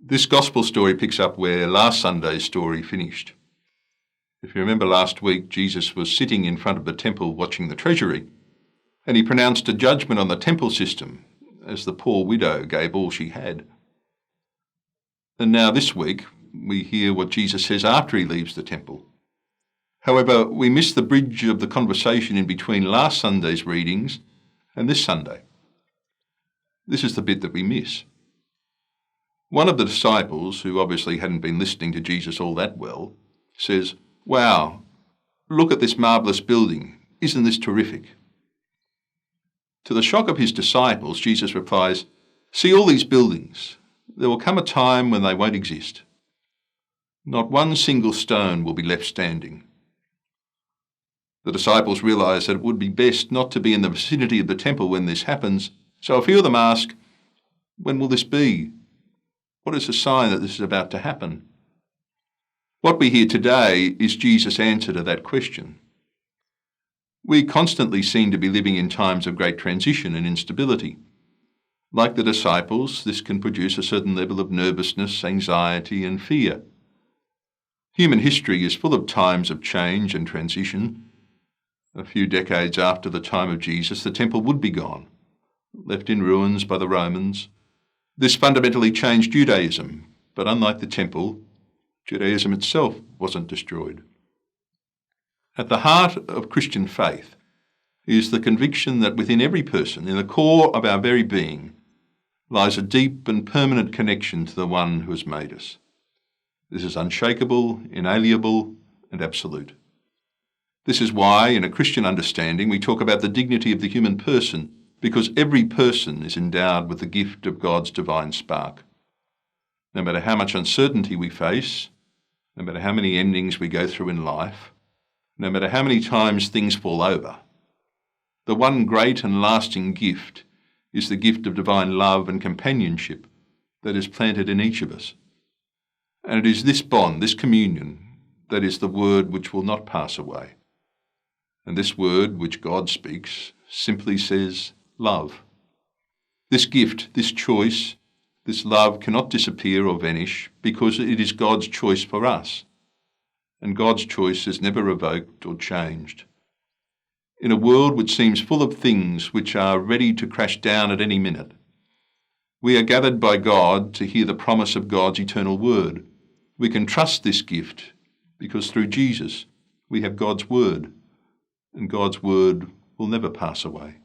This gospel story picks up where last Sunday's story finished. If you remember last week, Jesus was sitting in front of the temple watching the treasury, and he pronounced a judgment on the temple system as the poor widow gave all she had. And now this week, we hear what Jesus says after he leaves the temple. However, we miss the bridge of the conversation in between last Sunday's readings and this Sunday. This is the bit that we miss. One of the disciples, who obviously hadn't been listening to Jesus all that well, says, "Wow, look at this marvellous building. Isn't this terrific?" To the shock of his disciples, Jesus replies, "See all these buildings. There will come a time when they won't exist. Not one single stone will be left standing." The disciples realise that it would be best not to be in the vicinity of the temple when this happens, so a few of them ask, "When will this be? What is the sign that this is about to happen?" What we hear today is Jesus' answer to that question. We constantly seem to be living in times of great transition and instability. Like the disciples, this can produce a certain level of nervousness, anxiety, and fear. Human history is full of times of change and transition. A few decades after the time of Jesus, the temple would be gone, left in ruins by the Romans. This fundamentally changed Judaism, but unlike the temple, Judaism itself wasn't destroyed. At the heart of Christian faith is the conviction that within every person, in the core of our very being, lies a deep and permanent connection to the one who has made us. This is unshakable, inalienable, and absolute. This is why, in a Christian understanding, we talk about the dignity of the human person, because every person is endowed with the gift of God's divine spark. No matter how much uncertainty we face, no matter how many endings we go through in life, no matter how many times things fall over, the one great and lasting gift is the gift of divine love and companionship that is planted in each of us. And it is this bond, this communion, that is the word which will not pass away. And this word which God speaks simply says, love. This gift, this choice, this love cannot disappear or vanish because it is God's choice for us. And God's choice is never revoked or changed. In a world which seems full of things which are ready to crash down at any minute, we are gathered by God to hear the promise of God's eternal word. We can trust this gift because through Jesus we have God's word, and God's word will never pass away.